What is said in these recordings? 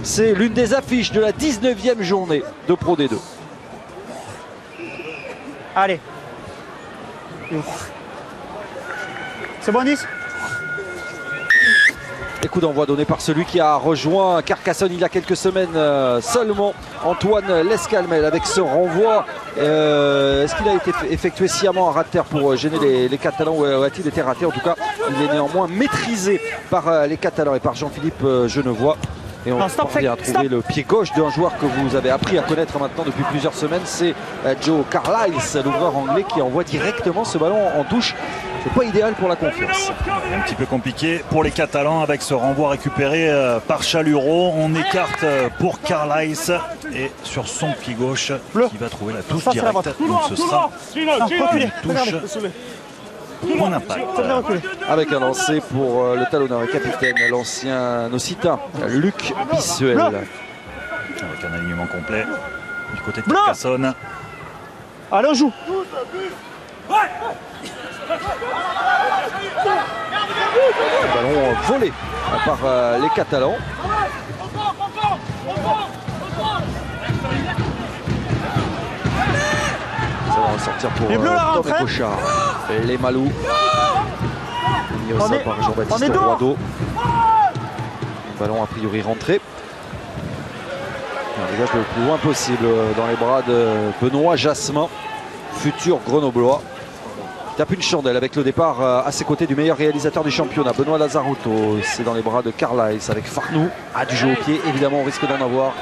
C'est l'une des affiches de la 19e journée de Pro D2. Allez. C'est bon 10. Et coup d'envoi donné par celui qui a rejoint Carcassonne il y a quelques semaines seulement, Antoine Lescalmel, avec ce renvoi. Est-ce qu'il a été effectué sciemment à ras de terre pour gêner les Catalans ou a-t-il été raté? En tout cas, il est néanmoins maîtrisé par les Catalans et par Jean-Philippe Genevois. Et on vient trouver le pied gauche d'un joueur que vous avez appris à connaître maintenant depuis plusieurs semaines. C'est Joe Carlisle, l'ouvreur anglais, qui envoie directement ce ballon en touche. C'est pas idéal pour la confiance. Un petit peu compliqué pour les Catalans avec ce renvoi récupéré par Chaluro. On écarte pour Carlisle et sur son pied gauche qui va trouver la touche directe. Donc ce sera une touche pour impact. Avec un lancer pour le talonneur et capitaine, l'ancien Nocita, Luc Bissuel. Avec un alignement complet du côté de Carcassonne. Allez, on joue. Un ballon volé par les Catalans. Ça va ressortir pour Tom et Cochard. Les Malous. Mis au sol par Jean-Baptiste Roideau. Ballon a priori rentré. Un dégage le plus loin possible dans les bras de Benoît Jasmin, futur Grenoblois. Il tape une chandelle avec le départ à ses côtés du meilleur réalisateur du championnat, Benoît Lazaruto. C'est dans les bras de Carlisle avec Farnou. Du jeu au pied, évidemment, on risque d'en avoir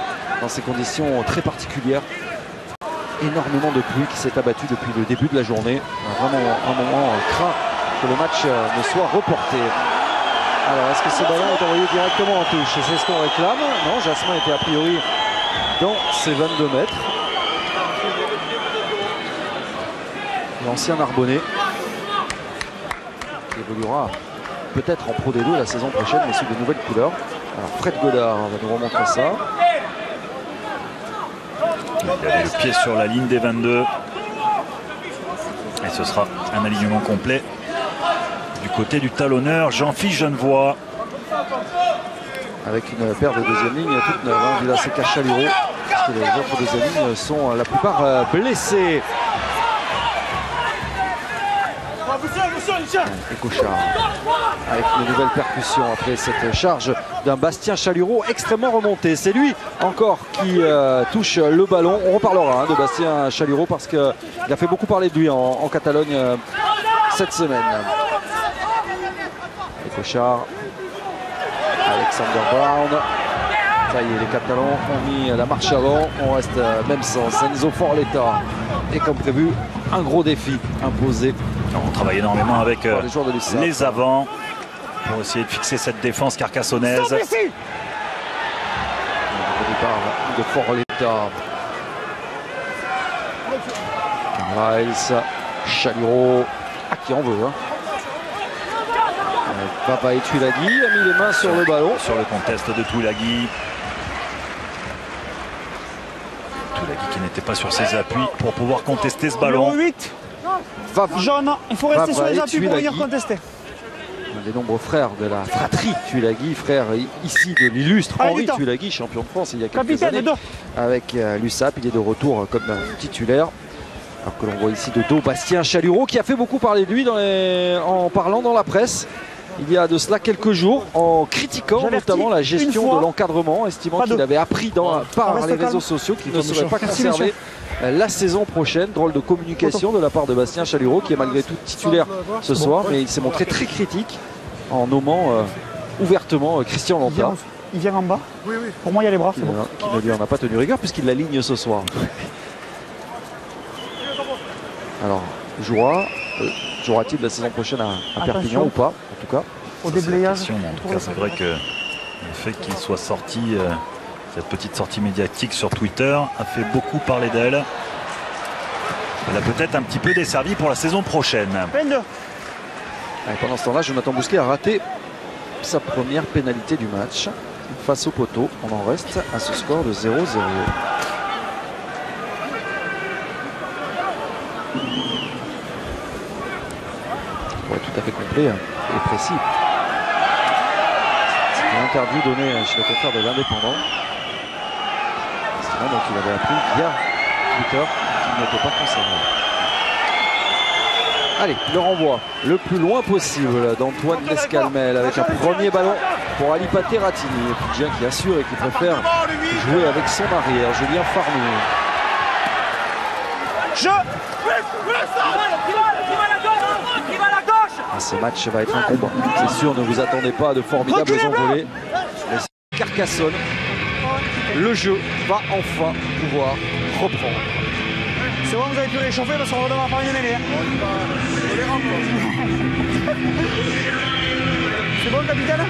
dans ces conditions très particulières. Énormément de pluie qui s'est abattue depuis le début de la journée. Vraiment un moment craint que le match ne soit reporté. Alors, est-ce que ce ballon est envoyé directement en touche? C'est ce qu'on réclame. Non, Jasmin était a priori dans ses 22 mètres. L'ancien Narbonnais qui évoluera peut-être en Pro D2 la saison prochaine, mais sous de nouvelles couleurs. Alors Fred Godard va nous remontrer ça. Il avait le pied sur la ligne des 22. Et ce sera un alignement complet du côté du talonneur Jean-Philippe Genevois. Avec une paire de deuxième ligne toute neuve, hein, Villaseca Chaluro, parce que les autres deuxième lignes sont la plupart blessés. Et Cochard avec une nouvelle percussion après cette charge d'un Bastien Chaluro extrêmement remonté. C'est lui encore qui touche le ballon. On reparlera de Bastien Chaluro parce qu'il a fait beaucoup parler de lui en Catalogne cette semaine. Et Cochard, Alexander Brown. Ça y est, les Catalans ont mis la marche avant. On reste même sens. Enzo Forletta. Et comme prévu, un gros défi imposé. On travaille énormément avec les avants pour essayer de fixer cette défense carcassonnaise. Le départ de Forletta. Carlisle, Chaluro, qui en veut. Hein. Papa et Tuilagi a mis les mains sur le ballon. Sur le contest de Tuilagi. Tuilagi qui n'était pas sur ses appuis pour pouvoir contester ce ballon. 8. Jaune, il faut rester sur les appuis pour venir contester. Un des nombreux frères de la fratrie Tuilagi, frère ici de l'illustre Henri Tuilagi, champion de France il y a quelques années. Avec l'USAP, il est de retour comme titulaire. Alors que l'on voit ici de dos Bastien Chaluro qui a fait beaucoup parler de lui en parlant dans la presse. Il y a de cela quelques jours, en critiquant notamment la gestion de l'encadrement, estimant qu'il avait appris par les réseaux sociaux qu'il ne serait pas conservé la saison prochaine. Drôle de communication de la part de Bastien Chaluro qui est malgré tout titulaire ce soir, mais il s'est montré très critique en nommant ouvertement Christian Lanta. Il vient en bas. Pour moi, il y a les bras. Qui ne lui en a pas tenu rigueur puisqu'il l'aligne ce soir. Alors, jouera-t-il la saison prochaine à Perpignan ou pas, en tout cas? Au déblayage. C'est vrai que le fait qu'il soit sorti, cette petite sortie médiatique sur Twitter, a fait beaucoup parler d'elle. Elle a peut-être un petit peu desservi pour la saison prochaine. Et pendant ce temps-là, Jonathan Bousquet a raté sa première pénalité du match face au poteau. On en reste à ce score de 0-0. Pour être tout à fait complet et précis. interview donnée chez le confrère de l'Indépendant. Donc il avait appris via Twitter qu'il n'était pas concerné. Allez, le renvoi le plus loin possible d'Antoine Lescalmel avec un premier ballon pour Ali Pateratini. Fidjien qui assure et qui préfère jouer avec son arrière, Julien Farnou. Ce match va être un combat. C'est sûr, ne vous attendez pas à de formidables envolées. Carcassonne, le jeu va enfin pouvoir reprendre. C'est bon, vous avez pu réchauffer parce qu'on va devoir faire une mêlée. C'est bon, capitaine?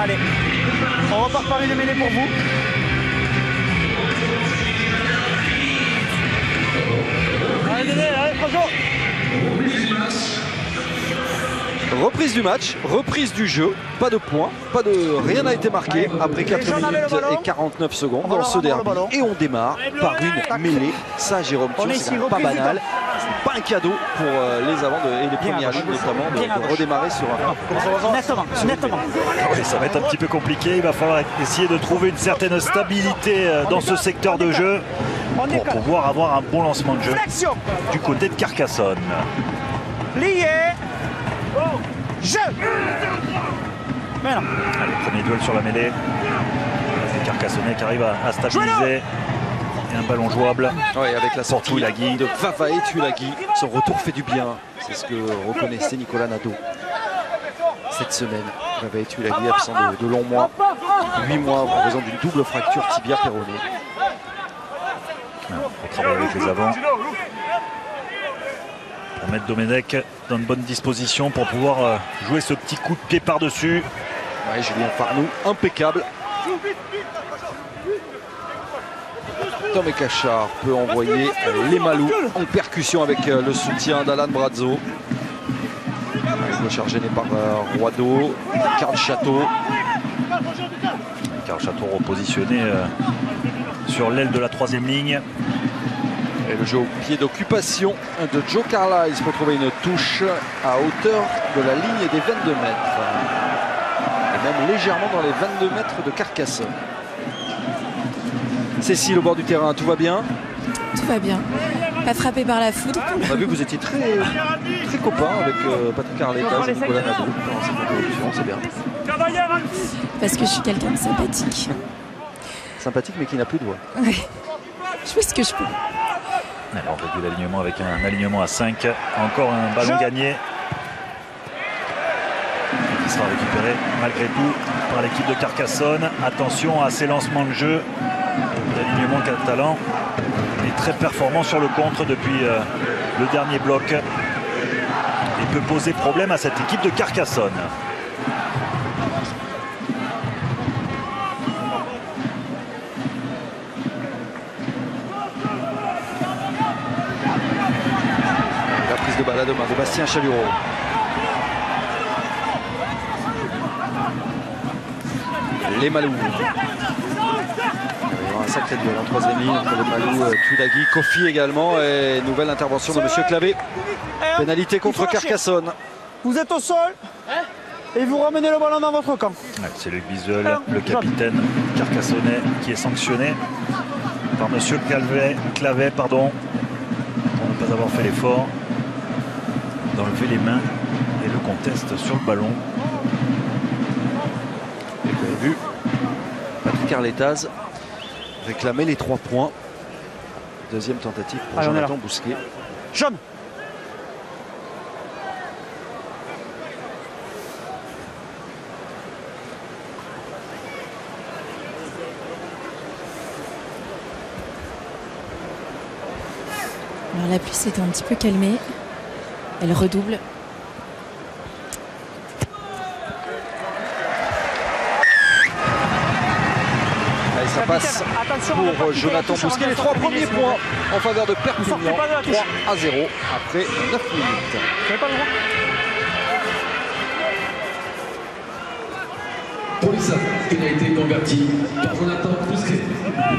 Allez, on repart par une mêlée pour vous. Allez, allez, François. Reprise du match, reprise du jeu, pas de points, rien n'a été marqué après 4 minutes et 49 secondes dans ce derby. Et on démarre par une mêlée. Ça, Jérôme Thion, c'est pas banal. C'est pas un cadeau pour les avants et les premiers âges notamment de redémarrer sur un. Nettement. Oui, ça va être un petit peu compliqué. Il va falloir essayer de trouver une certaine stabilité dans ce secteur de jeu pour pouvoir avoir un bon lancement de jeu du côté de Carcassonne. Lié. Jeu. Allez, premier duel sur la mêlée. C'est Carcassonnais qui arrive à stabiliser. Et un ballon jouable. Oui, avec la sortie de Vavae Tuilagi. Son retour fait du bien. C'est ce que reconnaissait Nicolas Nadeau cette semaine. Vavae Tuilagi absent de longs mois. 8 mois en raison d'une double fracture tibia-péronée. On travaille avec les avants. Pour mettre Domenech dans une bonne disposition pour pouvoir jouer ce petit coup de pied par-dessus. Ouais, Julien Farnou, impeccable. Tom Cachard peut envoyer les Malous en percussion avec le soutien d'Alan Brazzo. Le charge gêné par Roideau, Karl Chateau. Karl Chateau repositionné sur l'aile de la 3e ligne. Et le jeu au pied d'occupation de Joe Carlisle pour trouver une touche à hauteur de la ligne des 22 mètres. Et même légèrement dans les 22 mètres de Carcassonne. Cécile au bord du terrain, tout va bien? Tout va bien. Pas frappé par la foudre. On a vu que vous étiez très copains avec Patrick Arletas et Nicolas Nadeau dans cette introduction, c'est bien. Parce que je suis quelqu'un de sympathique. Sympathique mais qui n'a plus de voix. Ouais. Je fais ce que je peux. Alors on réduit l'alignement avec un alignement à 5. Encore un ballon gagné. Qui sera récupéré malgré tout par l'équipe de Carcassonne. Attention à ces lancements de jeu. L'alignement catalan est très performant sur le contre depuis le dernier bloc. Et peut poser problème à cette équipe de Carcassonne. De balade de Bastien Chalureau. Les Malous. Il y aura un sacré duel en 3e ligne entre les Malous, Tuilagi, Kofi également. Et nouvelle intervention de Monsieur Clavé. Pénalité contre Carcassonne. Vous êtes au sol et vous ramenez le ballon dans votre camp. Ouais, c'est le visuel, le capitaine carcassonnais qui est sanctionné par Monsieur Clavé, pardon, pour ne pas avoir fait l'effort d'enlever les mains et le conteste sur le ballon. Et vous avez vu, Patrick Arletaz réclamer les 3 points. Deuxième tentative pour Jonathan Bousquet. Jaune. Alors la pluie s'est un petit peu calmée. Elle redouble. Allez, ça passe pour Jonathan Bousquet. Les 3 premiers points en faveur de Perpignan. 3-0 après 9 minutes. Pour l'USAP, pénalité convertie par Jonathan Bousquet.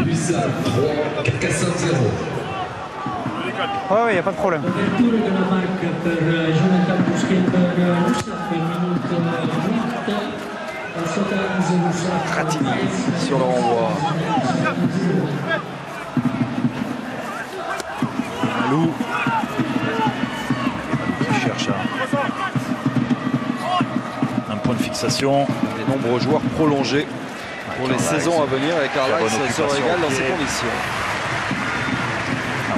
l'USAP 3, Carcassonne 0. Oui, il n'y a pas de problème. Ouverture de la marque pour Jonathan Bousquet pour l'USAP, minute 8. Ratini sur le renvoi. Malou qui cherche un point de fixation. Les nombreux joueurs prolongés pour les saisons à venir et Carlisle se régale dans ces conditions.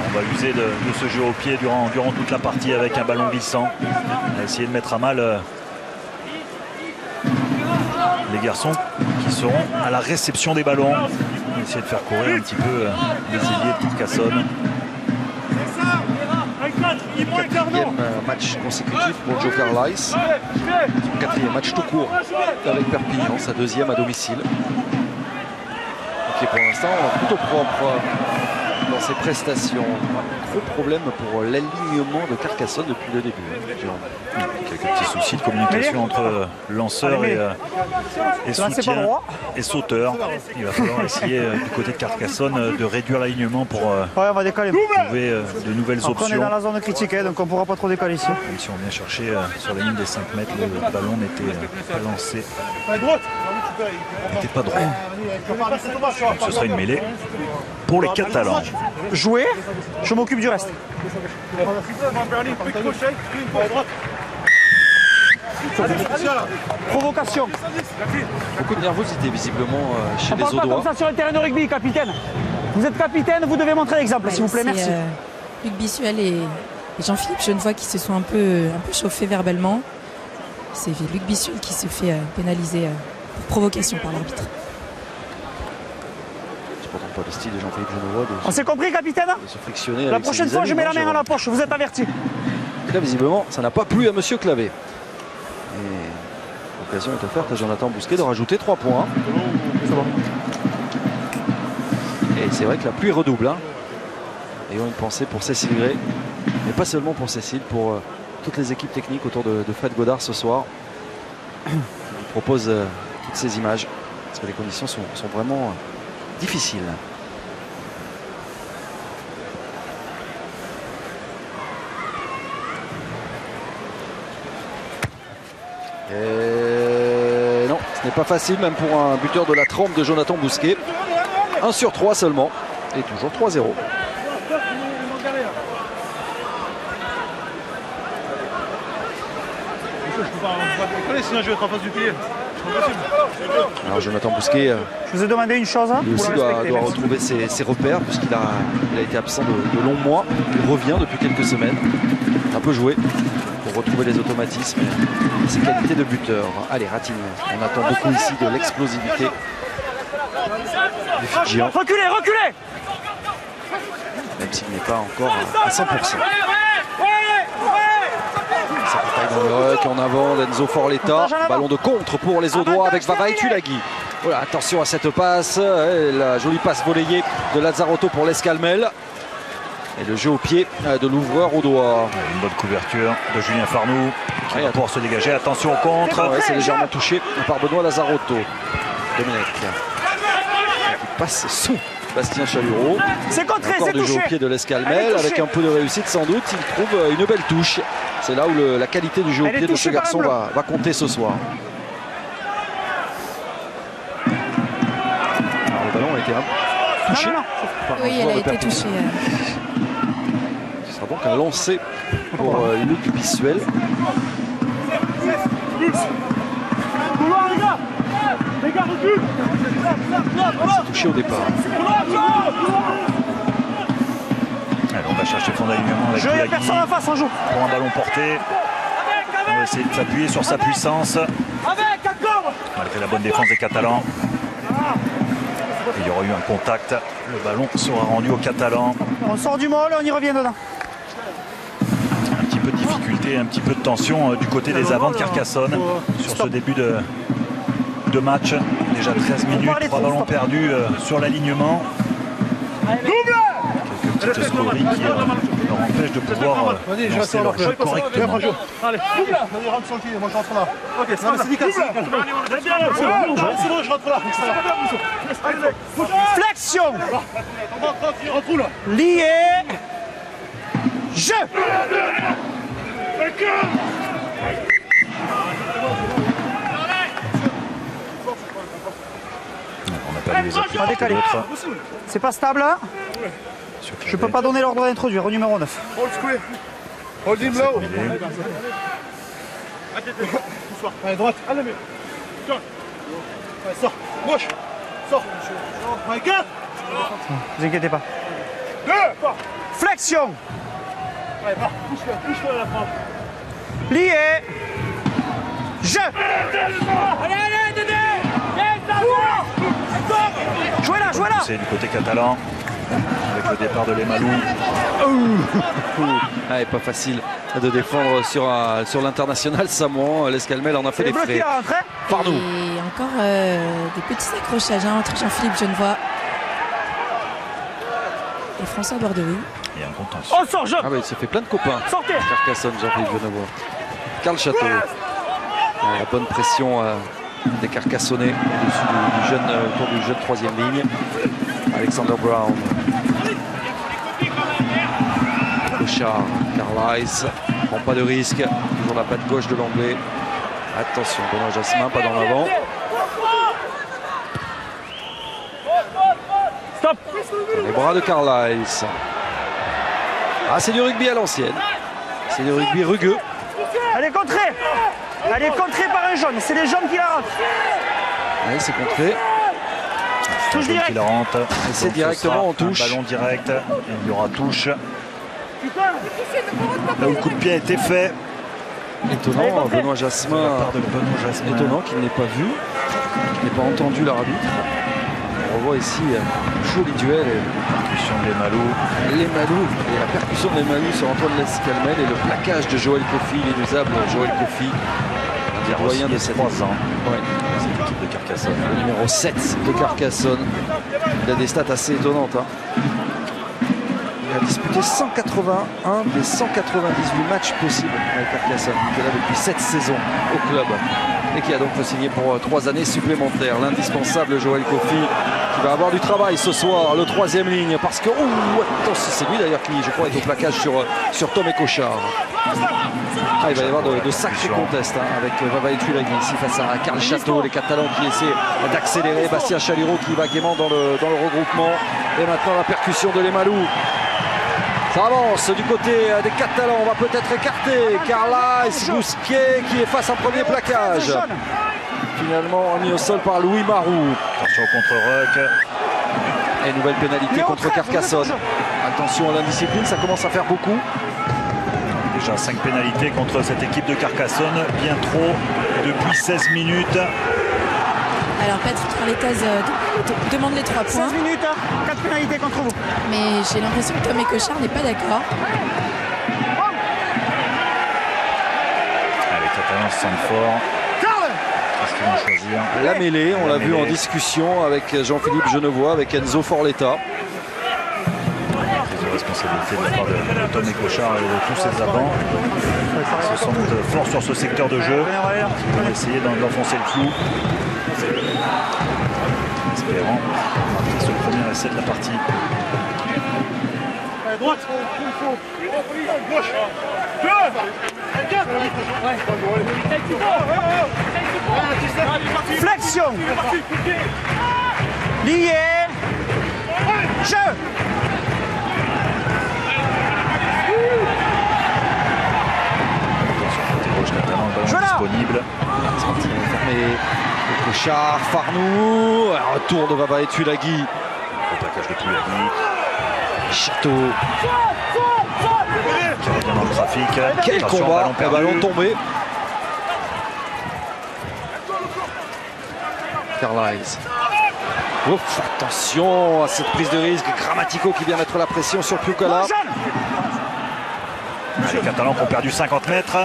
On va user de ce jeu au pied durant toute la partie avec un ballon glissant. On va essayer de mettre à mal les garçons qui seront à la réception des ballons. On va essayer de faire courir un petit peu les ailiers de Carcassonne. Quatrième match consécutif pour Joe Carlisle. Son quatrième match tout court avec Perpignan, sa deuxième à domicile. Qui est pour l'instant plutôt propre dans ses prestations. Un gros problème pour l'alignement de Carcassonne depuis le début. Quelques petits soucis de communication entre lanceurs et soutien et sauteurs. Il va falloir essayer du côté de Carcassonne de réduire l'alignement pour on va décaler. trouver de nouvelles options. On est dans la zone critique, donc on ne pourra pas trop décaler ici. Même si on vient chercher sur la ligne des 5 mètres, le ballon n'était pas lancé. N'était pas droit. Donc ce sera une mêlée pour les Catalans. Jouer, je m'occupe du reste. Provocation. Beaucoup de nervosité visiblement chez les Audois. On parle pas comme ça sur le terrain de rugby, capitaine. Vous êtes capitaine, vous devez montrer l'exemple, s'il vous plaît, merci. Luc Bissuel et Jean-Philippe Genevoix qui se sont un peu chauffés verbalement. C'est Luc Bissuel qui se fait pénaliser pour provocation par l'arbitre. C'est pourtant pas le style de Jean-Philippe Genevoix On s'est compris, capitaine? de se frictionner. La prochaine fois, je mets la main à la poche, vous êtes averti. Là, visiblement, ça n'a pas plu à Monsieur Clavé. L'occasion est offerte à Jonathan Bousquet de rajouter 3 points. Et c'est vrai que la pluie redouble. Ayons une pensée pour Cécile Gray, mais pas seulement pour Cécile, pour toutes les équipes techniques autour de Fred Godard ce soir. Il propose toutes ces images, parce que les conditions sont vraiment difficiles. Et non, ce n'est pas facile, même pour un buteur de la trempe de Jonathan Bousquet. 1 sur 3 seulement, et toujours 3-0. Sinon je vais être en face du pied. Alors Jonathan Bousquet, je vous ai demandé une chose. lui aussi doit retrouver ses repères, puisqu'il a été absent de longs mois. Il revient depuis quelques semaines, un peu joué, pour retrouver les automatismes et ses qualités de buteur. Allez, Ratini, on attend beaucoup ici de l'explosivité du Fidjian. Reculez, reculez! Même s'il n'est pas encore à 100%. Ça bataille dans le ruck en avant d'Enzo Forletta. Ballon de contre pour les Audois avec Vava et Tulagi. Voilà, attention à cette passe. La jolie passe volleyée de Lazzarotto pour l'Escalmel. Et le jeu au pied de l'ouvreur Audois. Une bonne couverture de Julien Farnoux qui va pouvoir se dégager. Attention au contre. Ouais, c'est légèrement touché par Benoît Lazzarotto. Dominique qui passe sous Bastien Chalureau. C'est contré, encore c'est du touché. jeu au pied de l'Escalmel avec un peu de réussite sans doute. Il trouve une belle touche. C'est là où la qualité du jeu au pied de ce garçon va compter ce soir. Alors, le ballon a été touché. Oui, elle a été touchée. Ce sera donc un lancer pour Luc Bissuel. C'est touché au départ. Alors on va chercher son alignement avec Tulagi personne en face, on joue. pour un ballon porté. On va essayer de s'appuyer sur sa puissance. Malgré la bonne défense des Catalans. Il y aura eu un contact. Le ballon sera rendu aux Catalans. On sort du molle, on y revient dedans. Un petit peu de difficulté, un petit peu de tension du côté des avants de Carcassonne sur ce début de match. Déjà 13 minutes, 3 ballons perdus sur l'alignement. Quelques petites scories qui leur empêchent de pouvoir lancer leur jeu correctement. Allez, vas-y, rentre sur le pied, moi je rentre là. Ok, c'est nickel, c'est bon, je rentre là. Flexion. Rentre là. Lié. Jeu. pas les appuis. Pas décalé. C'est pas stable. Hein. Je peux pas donner l'ordre d'introduire au numéro 9. Hold him low. Allez, droite. Allez, mais. Allez, sors. Gauche. Sors. Allez, 4. Vous inquiétez pas. 2. Flexion. Allez, va. Pousse-le à la frappe. Lié. Je. Allez, Dédé. Jouez là, jouez là. C'est du côté catalan. Avec le départ de Lemalou. Ah, pas facile de défendre sur l'international samoan. L'Escalmel en a fait des frais. Par nous. Et encore des petits accrochages entre Jean-Philippe Genevois et François Bordeaux. Il y a un contention. On sort, je. Ah oui, il se fait plein de copains. Sortez. Carcassonne, Jean-Philippe Genevois. Carl Château. La bonne pression des Carcassonnais autour du jeune troisième ligne. Alexander Brown. Cochard, Carlisle, prend pas de risque, toujours la patte gauche de l'anglais. Attention, Benoît Jasmin, pas dans l'avant. Stop. Les bras de Carlisle. Ah, c'est du rugby à l'ancienne. C'est du rugby rugueux. Elle est contrée. Elle est contrée par un jaune. C'est les jaunes qui la rentrent. Oui, c'est contré. Touche direct. Qui la rentre. Et c'est directement en touche. Un ballon direct. Il y aura touche. Là où le coup de pied a été fait. Étonnant, Benoît Jasmin. Étonnant qu'il n'ait pas vu, qu'il n'ait pas entendu l'arbitre. On revoit ici un joli duel. Percussion de Lemalou. Lemalou et la percussion de Lemalou sur Antoine Lescalmel et le plaquage de Joël Kofi, l'inusable Joël Kofi. Un des doyens de cette 3 ans. Ouais. Cette équipe de Carcassonne. Le numéro 7 de Carcassonne. Il a des stats assez étonnantes. Hein. Il a disputé 181 des 198 matchs possibles avec Carcassonne. Il est là depuis 7 saisons au club et qui a donc signé pour 3 années supplémentaires. L'indispensable Joël Kofi qui va avoir du travail ce soir, le troisième ligne, parce que c'est lui d'ailleurs qui, je crois, est au plaquage sur Tom et Cochard. Ah, il va y avoir de sacrés contests avec Vavaï Tulagi ici face à Carl Château, les Catalans qui essaient d'accélérer, Bastien Chaliro qui va gaiement dans le regroupement. Et maintenant la percussion de Lemalou. Ça avance du côté des Catalans, on va peut-être écarter Carlisle, Bousquier qui efface un premier plaquage. Finalement mis au sol par Louis Marou. Attention contre Ruck. Et nouvelle pénalité contre Carcassonne. Attention à l'indiscipline, ça commence à faire beaucoup. Déjà 5 pénalités contre cette équipe de Carcassonne, bien trop depuis 16 minutes. Alors Patrick Arletaz demande les 3 points. 16 minutes, 4 pénalités contre vous. Mais j'ai l'impression que Tom et Cochard n'est pas d'accord. Les Catalans se sentent forts. Qu'est-ce qu'ils vont choisir? La mêlée, on l'a vu en discussion avec Jean-Philippe Genevois, avec Enzo Forletta. Prise de responsabilité de la part de Tom et Cochard et de tous ses avants. Ils se sentent forts sur ce secteur de jeu. Ils vont essayer d'enfoncer le clou. Espérant marquer ce premier essai de la partie. Allez, droite. Gauche. Flexion. Lié. Jeu. Côté gauche catalan, le ballon disponible. Fermé. Cochard, Farnou, un retour de Vavaï Tulagi. Le plaquage de Tulagi. Château. Qui revient dans le trafic. Quel Attention, combat, ballon tombé. Carlisle. Ouf, attention à cette prise de risque. Grammatico qui vient mettre la pression sur Piukala. Les Catalans qui ont perdu 50 mètres.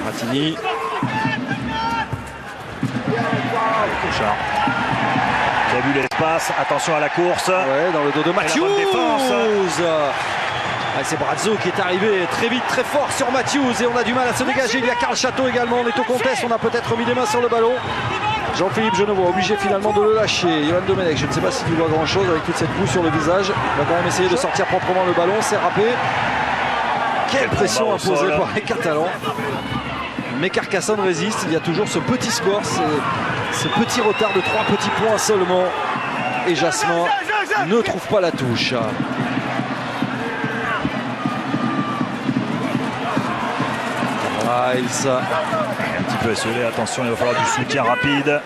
Martini. Cochard qui a vu l'espace. Attention à la course. Ouais, dans le dos de Matthews. Ah, c'est Brazzo qui est arrivé très vite, très fort sur Matthews et on a du mal à se dégager. Il y a Carl Château également. On est au contest. On a peut-être mis les mains sur le ballon. Jean-Philippe Genevois obligé finalement de le lâcher. Johan Domenech, je ne sais pas si tu vois grand chose avec toute cette boue sur le visage. Il va quand même essayer de sortir proprement le ballon. C'est râpé. Quelle pression imposée par les Catalans. Mais Carcassonne résiste. Il y a toujours ce petit score, ce petit retard de 3 petits points seulement et Jasmin ne trouve pas la touche. Rice. Un petit peu esselé, attention, il va falloir du soutien rapide.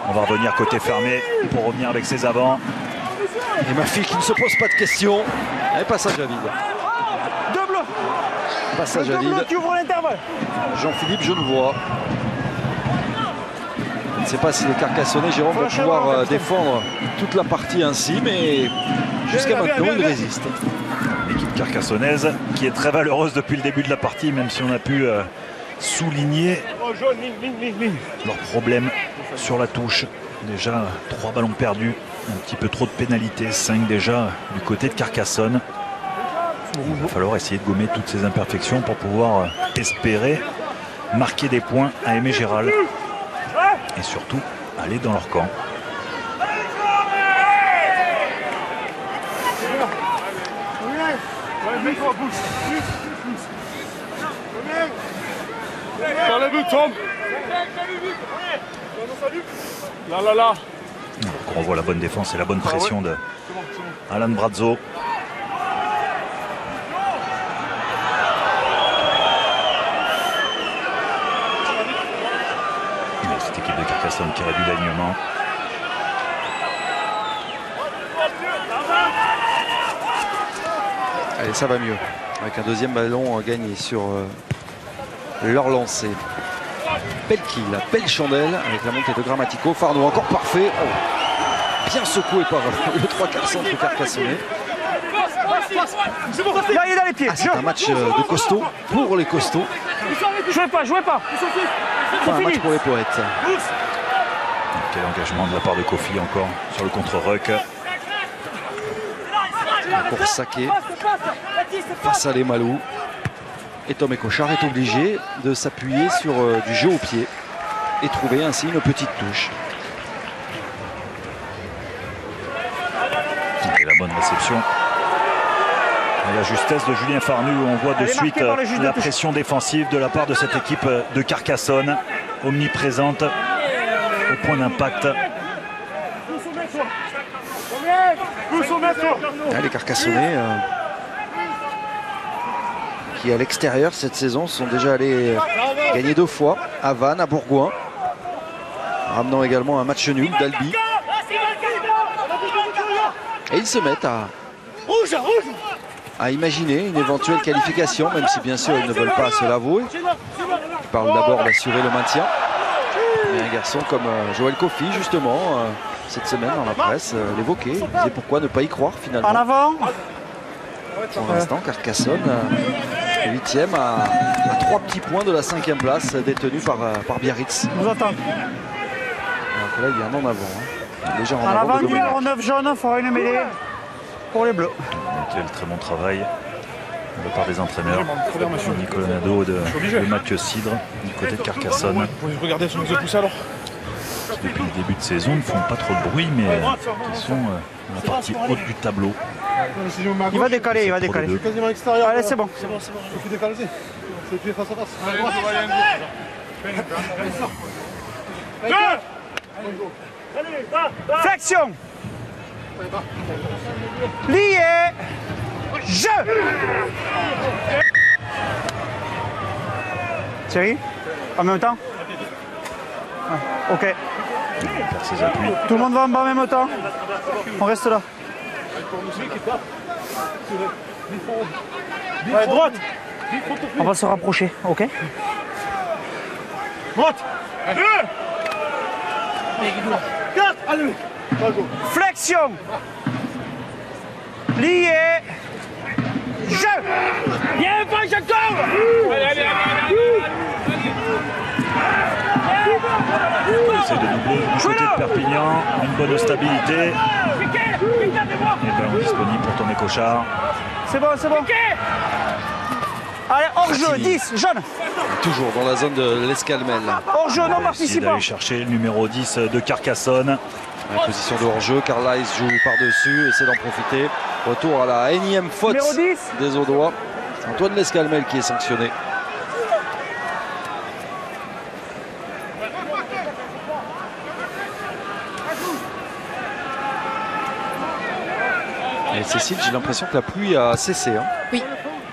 On va revenir côté fermé pour revenir avec ses avants. Et Murphy qui ne se pose pas de questions. Et passage à vide. Deux bleus. Passage à vide. Qui ouvre l'intervalle. Jean-Philippe Genevois. Je ne sais pas si les Carcassonnais, Jérôme, vont pouvoir défendre toute la partie ainsi, mais jusqu'à maintenant, ils résistent. L'équipe carcassonnaise qui est très valeureuse depuis le début de la partie, même si on a pu souligner leurs problèmes sur la touche. Déjà 3 ballons perdus, un petit peu trop de pénalités, 5 déjà du côté de Carcassonne. Il va falloir essayer de gommer toutes ces imperfections pour pouvoir espérer marquer des points à Aimé Géral et surtout aller dans leur camp. Dans les buts, Tom. Là. Donc on voit la bonne défense et la bonne pression de Alan Brazzo. Cette équipe de Carcassonne qui réduit l'alignement. Allez, ça va mieux. Avec un deuxième ballon gagné sur leur lancée. Belle kill, belle chandelle avec la montée de Grammatico. Farno encore parfait. Oh, bien secoué par le 3/4 centre carcassonnais. Là, il est dans les pieds. C'est un match de costaud pour les costauds. Jouez pas. Enfin, un match pour les poètes. Quel engagement de la part de Kofi encore sur le contre-ruck. Encore saqué face à les Malou. Et Tom Cochard est obligé de s'appuyer sur du jeu au pied et trouver ainsi une petite touche. Et la bonne réception. Et la justesse de Julien Farnu, où on voit de suite la pression défensive de la part de cette équipe de Carcassonne, omniprésente au point d'impact. Les Carcassonnais qui à l'extérieur cette saison sont déjà allés gagner 2 fois à Vannes, à Bourgoin, ramenant également un match nul d'Albi. Et ils se mettent à imaginer une éventuelle qualification, même si bien sûr ils ne veulent pas se l'avouer. Ils parlent d'abord d'assurer le maintien. Mais un garçon comme Joël Kofi, justement, cette semaine dans la presse, l'évoquait. Il disait pourquoi ne pas y croire finalement. En avant. Pour l'instant, Carcassonne 8e à 3 petits points de la 5e place détenue par Biarritz. Je vous entends. Alors que là, il y a un en avant. Déjà en En avant de numéro 9 jaune, il faudra une mêlée pour les bleus. Quel très bon travail de la part des entraîneurs. Nicolas Nadeau de Mathieu Cidre du côté de Carcassonne. Regardez sur nous pousser alors. Qui, depuis le début de saison, ne font pas trop de bruit, mais qui sont dans la partie haute du tableau. Il va décaler, il va décaler. Quasiment à l'extérieur. Allez, c'est bon. Il faut décaler. C'est pied face à face. Flexion. Lié. Jeu. Thierry, en même temps. Ok. Il perd ses appuis. Tout le monde va en bas en même temps. On reste là. Allez, droite. On va se rapprocher, ok? Droite. 4. Allez. Flexion. Lié. Jeu. Bien, pas Jacob. Allez. On essaie de doubler du côté de Perpignan. Une bonne stabilité. Et ballon disponible pour Tomé Cochard. C'est bon. Allez, hors-jeu, 10, jaune. Toujours dans la zone de l'Escalmel. Hors-jeu, non Essayer participant. d'aller chercher le numéro 10 de Carcassonne. En position de hors-jeu, Carlisle joue par-dessus, essaie d'en profiter. Retour à la énième faute Numéro 10. des Audois. C'est Antoine Lescalmel qui est sanctionné. Et Cécile, j'ai l'impression que la pluie a cessé. Hein. Oui,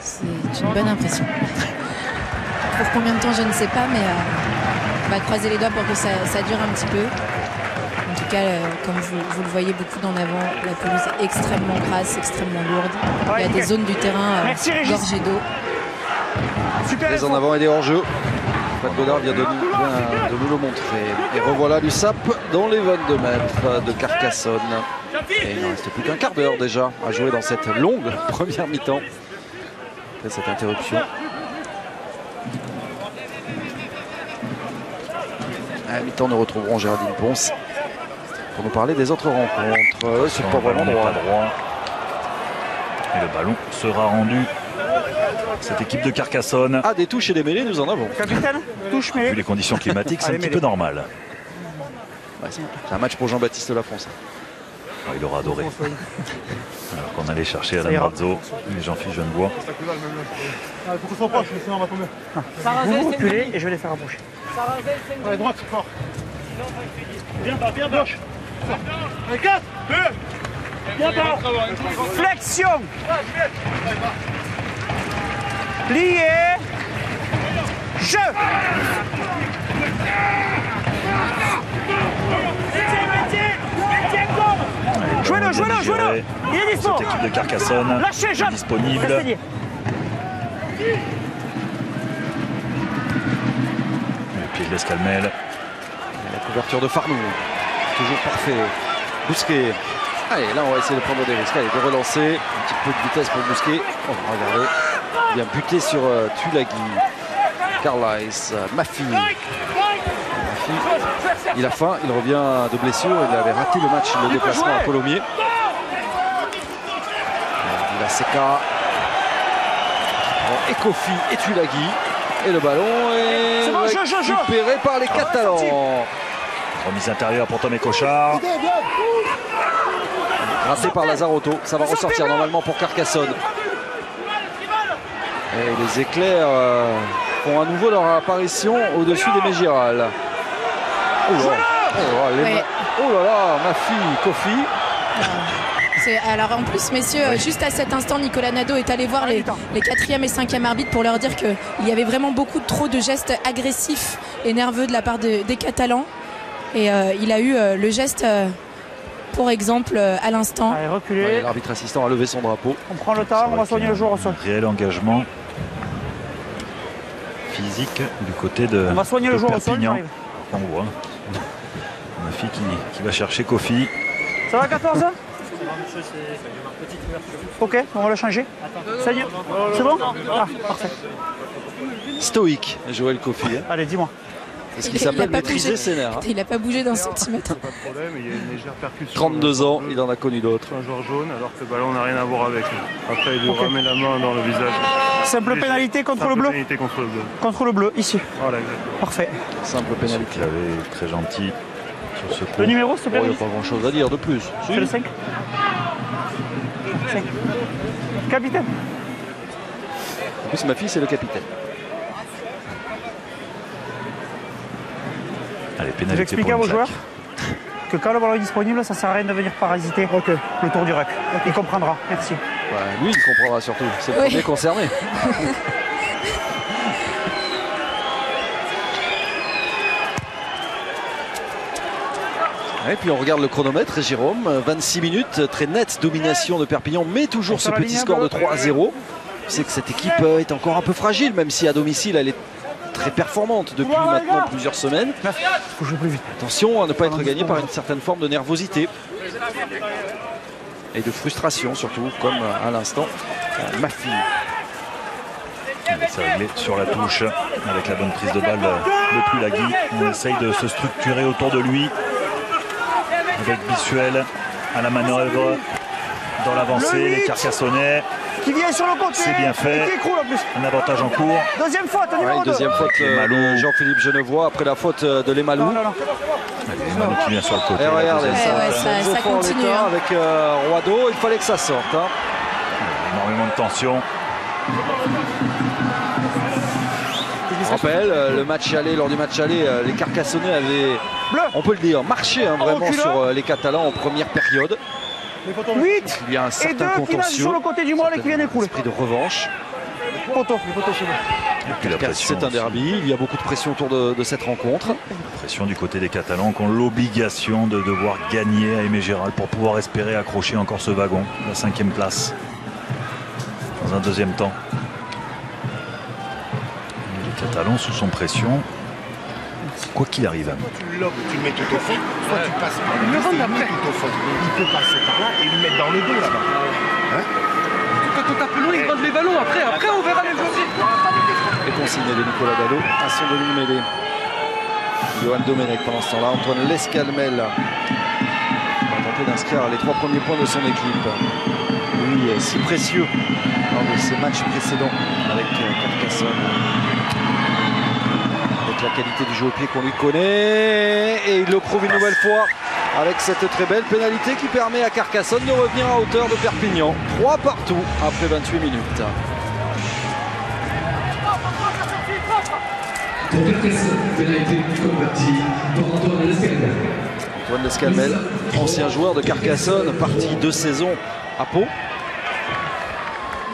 c'est une bonne impression. Pour combien de temps, je ne sais pas, mais on va croiser les doigts pour que ça dure un petit peu. En tout cas, comme vous le voyez beaucoup d'en avant, la pelouse est extrêmement grasse, extrêmement lourde. Il y a des zones du terrain gorgées d'eau. Des en avant et des hors-jeu. Pat Godard vient de nous le montrer. Et revoilà l'USAP dans les 22 mètres de Carcassonne. Et il ne reste plus qu'un quart d'heure déjà à jouer dans cette longue première mi-temps. Après cette interruption. À la mi-temps, nous retrouverons Géraldine Ponce pour nous parler des autres rencontres. C'est pas vraiment droit. Et le ballon sera rendu. Cette équipe de Carcassonne. Ah, des touches et des mêlées, nous en avons. Capitaine, touche mêlée. Vu les conditions climatiques, c'est un petit peu normal. Ouais, c'est un match pour Jean-Baptiste Lafont. Oh, il aura adoré. Alors qu'on allait chercher Alain Brazzo, les Jean-Philippe Genevois. Il faut qu'on s'en proche, sinon on va tomber. Vous reculez et je vais les faire approcher. Allez, droite, fort. Bien bas, bien gauche. Allez, 4, 2. Bien bas. Flexion. Plié. Jeu. Jouez-le. Il est dispo. Cette équipe de Carcassonne Lâchez, est disponible. Le pied de l'Escalmel. La couverture de Farnou. Toujours parfait. Bousquet. Allez, là on va essayer de prendre des risques. Allez, de relancer. Un petit peu de vitesse pour Bousquet. Oh, regardez. Il vient buter sur Tulagi. Carlisle. Mafi. Il a faim, il revient de blessure. Il avait raté le match, le déplacement à Colomiers. Il a Seka. Et Kofi et Tulagi. Et le ballon est récupéré par les Catalans. Remise intérieure pour Tomé Cochard. Raté par Lazarotto. Ça va ressortir normalement pour Carcassonne. Et les éclairs font à nouveau leur apparition au-dessus des Mégirales. Oh là là, ma fille, Kofi. Alors en plus, messieurs, juste à cet instant, Nicolas Nadeau est allé voir les 4e et 5e arbitres pour leur dire qu'il y avait vraiment beaucoup trop de gestes agressifs et nerveux de la part des Catalans. Et il a eu le geste, pour exemple, à l'instant. Allez, reculez. Ouais, l'arbitre assistant a levé son drapeau. On prend le temps, on va soigner le joueur au sol. Réel engagement physique du côté de On va soigner le joueur au sol. On voit ma fille qui va chercher Kofi. Ça va 14 h? Ok, on va le changer. Ça y est, c'est bon? Ah, parfait. Stoïque, Joël Kofi. Hein. Allez, dis-moi. C'est ce qui s'appelle maîtriser ses nerfs. Hein. Il n'a pas bougé d'un centimètre. Pas de problème, il y a une légère percussion. 32 ans, il en a connu d'autres. Un joueur jaune, alors que le ballon n'a rien à voir avec. Après, il lui remet la main dans le visage. Simple pénalité contre le bleu. Pénalité contre le bleu. Contre le bleu, ici. Voilà, exactement. Parfait. Simple pénalité. Il avait très gentil sur ce coup. Le numéro, s'il te plaît. Il n'y a pas grand-chose à dire de plus. C'est le 5. 5. Capitaine. En plus, ma fille, c'est le capitaine. Allez, pénalité. J'explique à vos joueurs que quand le ballon est disponible, ça ne sert à rien de venir parasiter le tour du ruck. Il comprendra. Merci. Ouais, lui, il comprendra surtout. C'est le premier concerné. Et puis on regarde le chronomètre, Jérôme, 26 minutes, très nette domination de Perpignan, mais toujours ce petit score de 3-0. C'est que cette équipe est encore un peu fragile, même si à domicile elle est très performante depuis maintenant plusieurs semaines. Faut jouer plus vite. Attention à ne pas être gagné par une certaine forme de nervosité et de frustration surtout, comme à l'instant Mafi. Ça réglé sur la touche avec la bonne prise de balle de Tulagi. On essaye de se structurer autour de lui avec Bissuel à la manœuvre dans l'avancée. Les Carcassonnais. Qui vient sur le côté. C'est bien fait. Et qui écroule en plus. Un avantage en cours. Deuxième faute, numéro 2. Deuxième faute de Jean-Philippe Genevois après la faute de Lemalou. Lemalou qui vient sur le côté. Et regardez, ça continue. Avec Roideau, il fallait que ça sorte. Hein. Énormément de tension. Je rappelle, lors du match aller, les Carcassonnais avaient, on peut le dire, marché vraiment sur les Catalans en première période. 8 Il y a un et certain 2 qui nagent sur le côté du moelle et qui viennent écouler. Esprit de revanche. Poteau. C'est un derby, il y a beaucoup de pression autour de cette rencontre. Pression du côté des Catalans qui ont l'obligation de devoir gagner à Aimé Gérald pour pouvoir espérer accrocher encore ce wagon, la 5e place, dans un deuxième temps. Et les Catalans sous son pression, quoi qu'il arrive. Soit tu lobes, tu le mets tout au fond, soit tu passes par le rond d'après tout au fond. Il peut passer par là et lui mettre dans le dos là-bas. Hein? Quand on tape loin, il rend les ballons. Après on verra les joueurs. Et consigné de Nicolas Dallo à son demi-mêlée. Johan Domenech pendant ce temps-là. Antoine Lescalmel va tenter d'inscrire les 3 premiers points de son équipe. Lui est si précieux lors de ses matchs précédents avec Carcassonne. Avec la qualité du jeu au pied qu'on lui connaît. Et il le prouve une nouvelle fois avec cette très belle pénalité qui permet à Carcassonne de revenir à hauteur de Perpignan. 3 partout après 28 minutes. Pour Carcassonne, pénalité convertie par Antoine Lescalmel. Antoine Lescalmel, ancien joueur de Carcassonne, parti 2 saisons à Pau.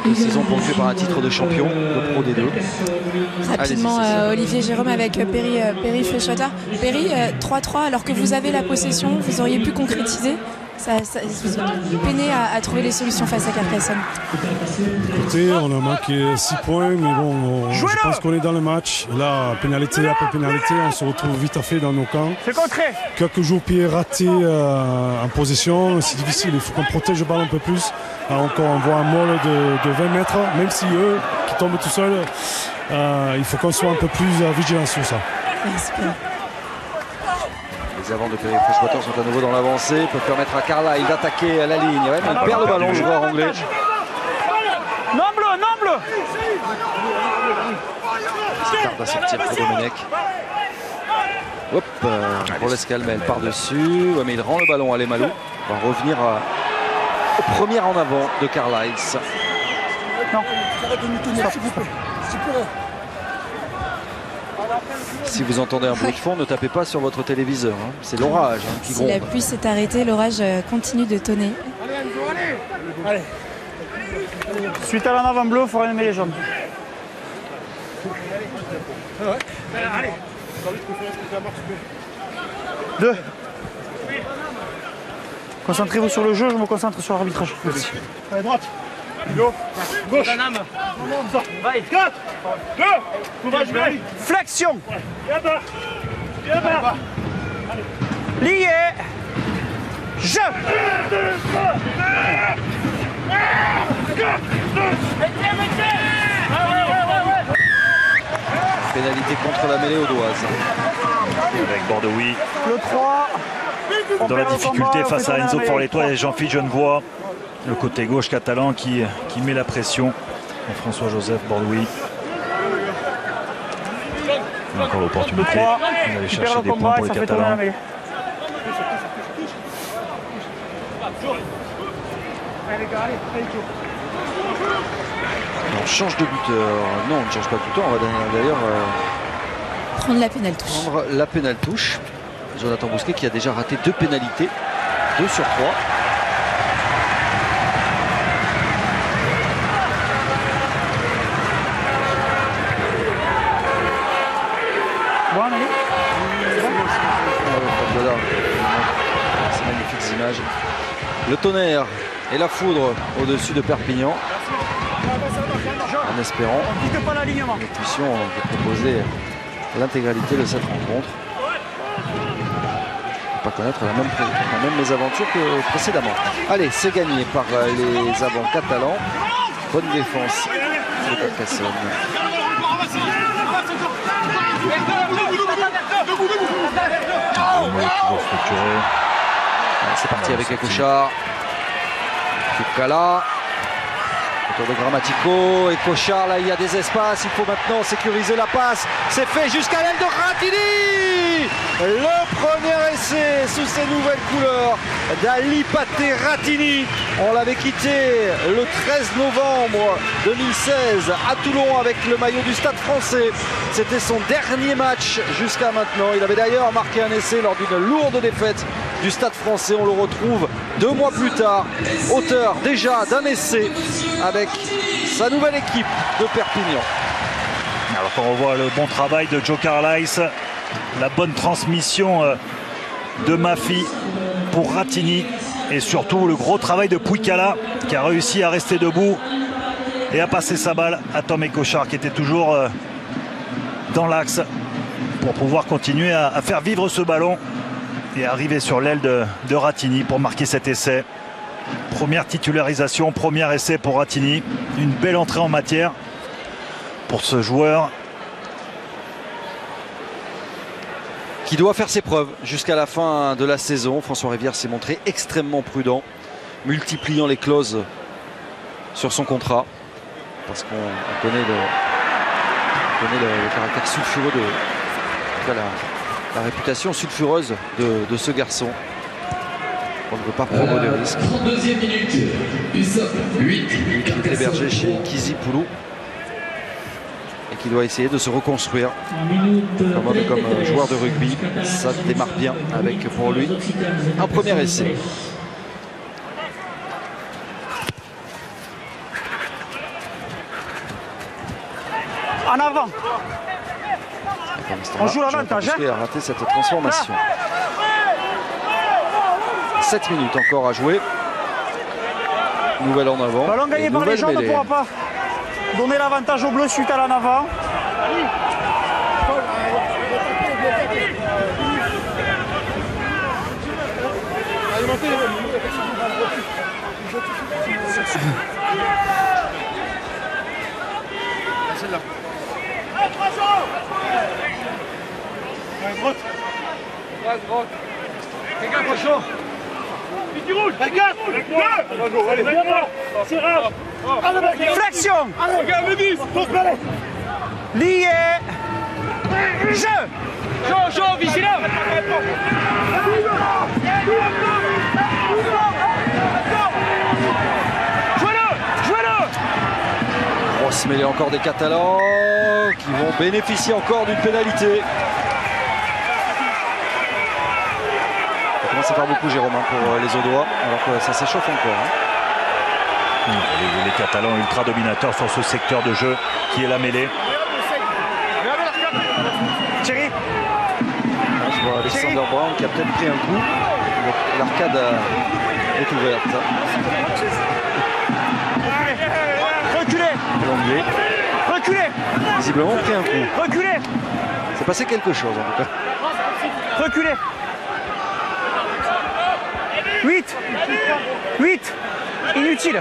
2 saisons ponctuées par un titre de champion de Pro D2. Rapidement, Olivier Jérôme avec Perry Flechotter. Perry, 3-3, alors que vous avez la possession, vous auriez pu concrétiser. Vous peinez à trouver les solutions face à Carcassonne. Écoutez, on a manqué 6 points, mais bon, je pense qu'on est dans le match. Là, pénalité après pénalité, on se retrouve vite à fait dans nos camps. C'est concret. Quelques jours pieds ratés en position, c'est difficile, il faut qu'on protège le ballon un peu plus. Alors on voit un molle de 20 mètres, même si eux, qui tombent tout seuls, il faut qu'on soit un peu plus vigilant sur ça. Merci. Les avants de Perry Freshwater sont à nouveau dans l'avancée, peuvent permettre à Carlisle d'attaquer à la ligne. Ouais, mais il perd le ballon, le joueur anglais. Non bleu. Il tarde à sortir pour Domenech. Hop, pour Lescalmel par-dessus. Ouais, mais il rend le ballon à Lemalou. On va revenir au premier en avant de Carlisle. Non. Si vous entendez un bruit de fond, ne tapez pas sur votre téléviseur. Hein. C'est l'orage qui gronde. Si la pluie s'est arrêtée, l'orage continue de tonner. Allez. Suite à l'en avant bleu, il faut rallumer les jaunes. Allez. 2. Concentrez-vous sur le jeu, je me concentre sur l'arbitrage. Merci. Allez, droite. Gauche. 4. 2. Courage, flexion. Viens bas. Lié. Je. Pénalité contre la mêlée audoise. Avec Bordeaux-Oui. Le 3. Dans la difficulté face à Enzo Forletois et Jean-Philippe Genevois. Le côté gauche catalan qui met la pression. François-Joseph Bordeaux-Oui. Encore l'opportunité d'aller chercher des points pour les Catalans. On change de buteur. Non, on ne change pas de buteur. On va d'ailleurs prendre la pénale touche. Prendre la pénale touche. Jonathan Bousquet qui a déjà raté 2 pénalités. 2 sur 3. Bon, allez. Ces magnifiques images. Le tonnerre et la foudre au-dessus de Perpignan. En espérant que nous puissions vous proposer l'intégralité de cette rencontre. Pas connaître la même mésaventure que précédemment. Allez, c'est gagné par les avants catalans. Bonne défense de Carcassonne. C'est parti avec Cochard. Fukala. Autour de Grammatico et Cochard, là il y a des espaces, il faut maintenant sécuriser la passe. C'est fait jusqu'à l'aile de Ratini. Le premier essai sous ses nouvelles couleurs d'Ali Paté Ratini. On l'avait quitté le 13 novembre 2016 à Toulon avec le maillot du Stade Français. C'était son dernier match jusqu'à maintenant. Il avait d'ailleurs marqué un essai lors d'une lourde défaite du Stade Français. On le retrouve 2 mois plus tard, auteur déjà d'un essai avec sa nouvelle équipe de Perpignan. Alors quand on voit le bon travail de Joe Carlisle, la bonne transmission de Mafi pour Rattini et surtout le gros travail de Pouykala qui a réussi à rester debout et à passer sa balle à Tom Ecochard qui était toujours dans l'axe pour pouvoir continuer à faire vivre ce ballon et arriver sur l'aile de Rattini pour marquer cet essai. Première titularisation, premier essai pour Rattini. Une belle entrée en matière pour ce joueur qui doit faire ses preuves jusqu'à la fin de la saison. François Rivière s'est montré extrêmement prudent, multipliant les clauses sur son contrat, parce qu'on connaît le caractère sulfureux la réputation sulfureuse de ce garçon. On ne veut pas prendre de risques. 32e minute, USAP 8, il est hébergé chez Kizi Poulou et qui doit essayer de se reconstruire comme joueur de rugby. Ça démarre bien avec pour lui un premier essai. En avant. On joue l'avantage. Il a raté cette transformation. 7 minutes encore à jouer. Nouvelle en avant. Ballon gagné par les gens, on ne pourra pas donner l'avantage au bleu suite à l'en avant. Flexion. Lié. Jeu. Joe, vigilant. On se mêler encore des Catalans qui vont bénéficier encore d'une pénalité. Ça commence à faire beaucoup, Jérôme, pour les Audois, alors que ça s'échauffe encore. Les Catalans ultra dominateurs sur ce secteur de jeu qui est la mêlée. Thierry. Je vois Alexander Brown qui a peut-être pris un coup. L'arcade est ouverte. Reculez. L'anglais. Reculez. Visiblement pris un coup. Reculez. C'est passé quelque chose en tout cas. Reculez. 8. Inutile.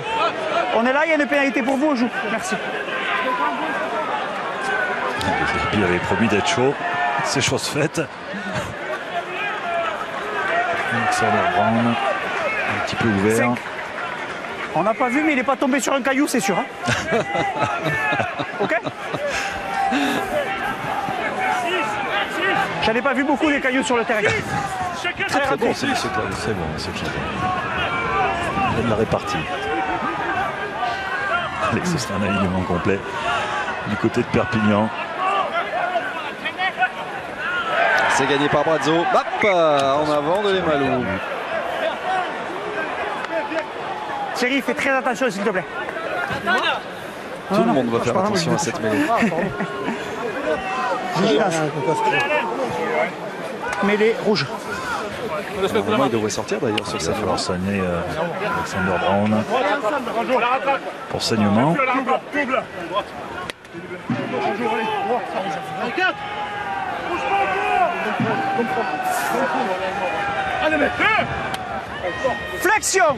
On est là, il y a une pénalité pour vous, on joue. Merci. Il avait promis d'être chaud. C'est chose faite. Alexander Brown, un petit peu ouvert. 5. On n'a pas vu, mais il n'est pas tombé sur un caillou, c'est sûr. Hein. Ok. J'en ai pas vu beaucoup des cailloux sur le terrain. Très bon, c'est monsieur Claude. C'est bon, monsieur Claude. Il y a de la répartie. Allez, ce sera un alignement complet du côté de Perpignan. C'est gagné par Brazzo. Hop, en avant de Lemalou. Thierry, fais très attention s'il te plaît. Tout le monde va faire attention à cette mêlée. Mêlée rouge. Normalement, il devrait sortir d'ailleurs sur cette fois. Saigner Alexander Brown pour saignement. Flexion.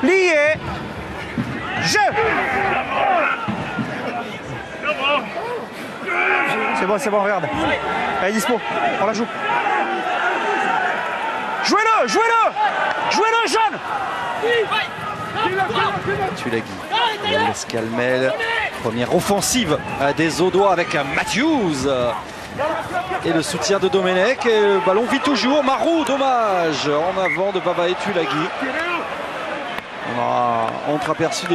Lié. Jeu. C'est bon, regarde. Elle est dispo, on la joue. Jouez-le, jeune. Tulagi. Calmel. Première offensive des Audois avec Matthews. Et le soutien de Domenech. Et le ballon vit toujours. Marou, dommage. En avant de Baba et Tulagi. On a entreaperçu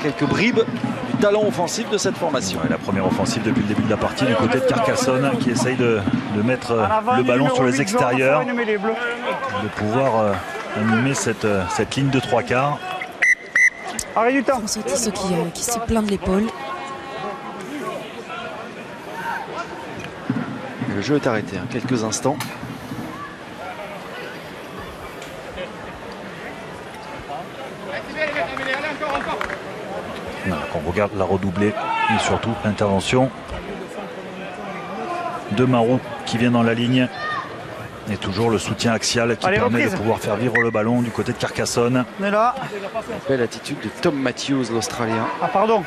quelques bribes du talent offensif de cette formation. Ouais, la première offensive depuis le début de la partie du côté de Carcassonne qui essaye de mettre le ballon sur les extérieurs, de pouvoir animer cette ligne de 3/4. Arrêt du temps. François Tissot qui se plaint de l'épaule. Le jeu est arrêté, hein, quelques instants. Quand on regarde la redoublée et surtout l'intervention de Marou qui vient dans la ligne. Et toujours le soutien axial qui permet de pouvoir faire vivre le ballon du côté de Carcassonne. On est là. Belle attitude de Tom Matthews, l'Australien. Ah pardon.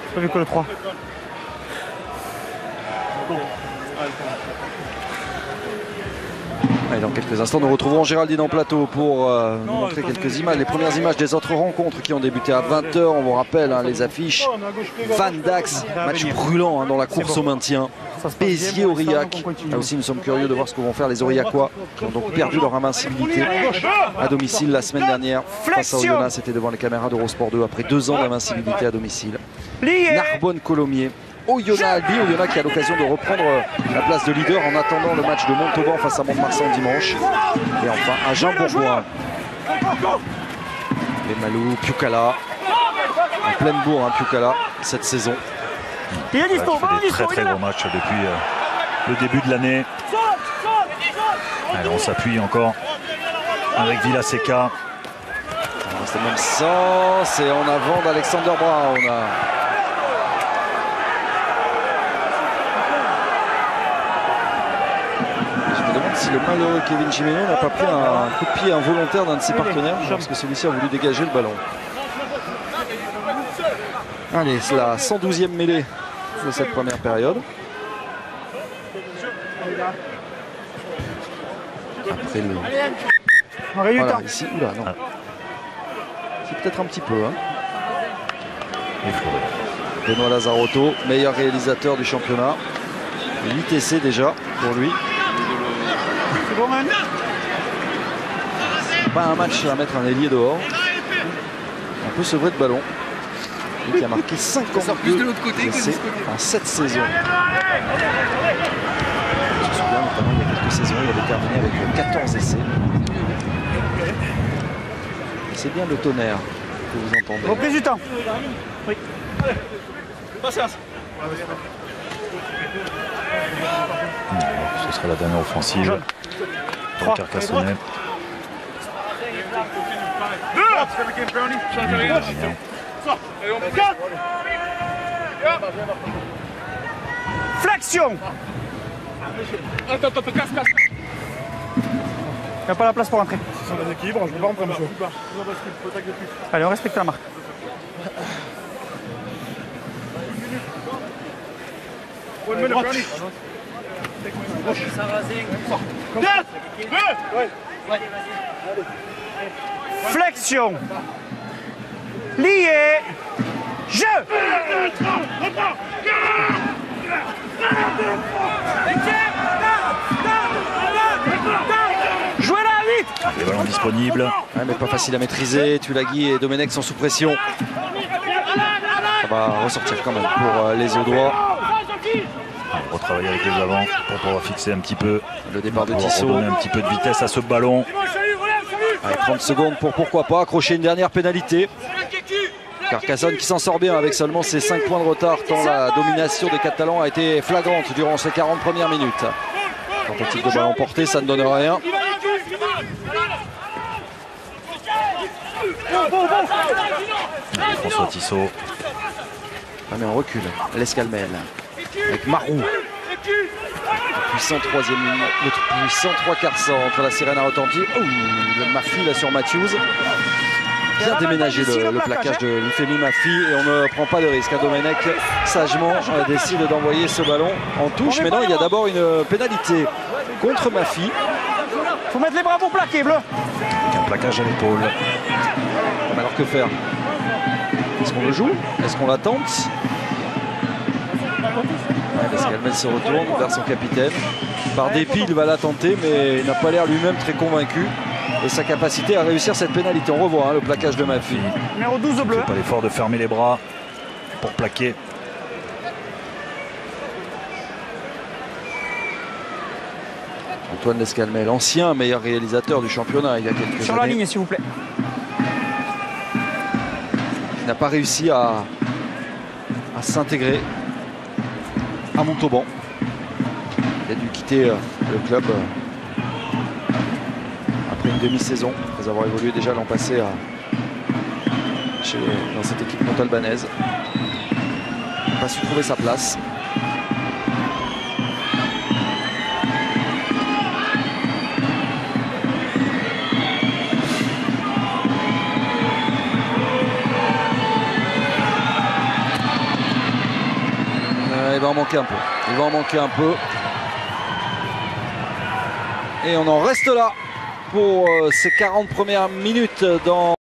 J'ai pas vu que le 3. Et dans quelques instants, nous retrouverons Géraldine en plateau pour nous montrer quelques images, les premières images des autres rencontres qui ont débuté à 20 h. On vous rappelle les affiches. Van Dax, match brûlant hein, dans la course au maintien. Béziers-Aurillac. Là aussi, nous sommes curieux de voir ce que vont faire les Aurillacois qui ont donc perdu leur invincibilité à domicile la semaine dernière. Face à Oyonnax, c'était devant les caméras d'Eurosport 2 après 2 ans d'invincibilité à domicile. Narbonne-Colomiers. Oyonnax-Albi, Oyonnax qui a l'occasion de reprendre la place de leader en attendant le match de Montauban face à Mont-de-Marsan dimanche. Et enfin, Agen-Bourgoin. Les Malou, Piukala. En pleine bourre, hein, Piukala, cette saison. Il fait des très bons matchs depuis le début de l'année. On s'appuie encore avec Villaseca. C'est même sens et en avant d'Alexander Brown. Je me demande si le malheureux Kevin Gimeno n'a pas pris un coup de pied involontaire d'un de ses partenaires parce que celui-ci a voulu dégager le ballon. Allez, c'est la 112e mêlée de cette première période. Après le... Voilà, ici, oula, non. C'est peut-être un petit peu. Hein. Benoît Lazarotto, meilleur réalisateur du championnat. 8 essais déjà pour lui. Pas un match à mettre un ailier dehors. Un peu sevré de ballon. Lui qui a marqué 52 essais en 7 saisons. Je me souviens notamment il y a quelques saisons, il avait terminé avec 14 essais. C'est bien le tonnerre que vous entendez. Reprise du temps. Oui. Ce sera la dernière offensive pour Carcassonnais. Flexion. Il n'y a pas la place pour entrer. C'est un équilibre, je ne peux pas rentrer, monsieur. Allez, on respecte la marque. Flexion. Lié. Jeu. Jouez là, vite. Les ballons disponibles. Ouais, mais pas facile à maîtriser. Tulagi et Domenech sont sous pression. Ça va ressortir quand même pour les Audois. On va retravailler avec les avants pour pouvoir fixer un petit peu le départ de Tissot. Donner un petit peu de vitesse à ce ballon. Avec 30 secondes pour pourquoi pas accrocher une dernière pénalité. Carcassonne qui s'en sort bien avec seulement ses 5 points de retard tant la domination des Catalans a été flagrante durant ces 40 premières minutes. Tentative de ballon porté, ça ne donne rien. François Tissot. Ah mais on recule, l'Escalmel avec Marou. Le puissant 3 quarts centre, la sirène a retenti. Oh, le Mafi là sur Matthews. Bien déménager le plaquage de Lifemi Mafi et on ne prend pas de risque. Domenech sagement décide d'envoyer ce ballon en touche. Mais non, il y a d'abord une pénalité contre Mafi. Faut mettre les bras pour plaquer, bleu. Avec un plaquage à l'épaule. Alors que faire? Est-ce qu'on le joue? Est-ce qu'on la tente? L'Escalmel se retourne vers son capitaine. Par dépit, il va la tenter, mais il n'a pas l'air lui-même très convaincu de sa capacité à réussir cette pénalité. On revoit le plaquage de Mafi. Numéro 12 au bleu. Pas l'effort de fermer les bras pour plaquer. Antoine Lescalmet, l'ancien meilleur réalisateur du championnat il y a quelques années. Sur la ligne, s'il vous plaît. Il n'a pas réussi à s'intégrer à Montauban. Il a dû quitter le club après une demi-saison, après avoir évolué déjà l'an passé dans cette équipe montalbanaise. Il n'a pas su trouver sa place. Il va en manquer un peu. Il va en manquer un peu. Et on en reste là pour ces 40 premières minutes dans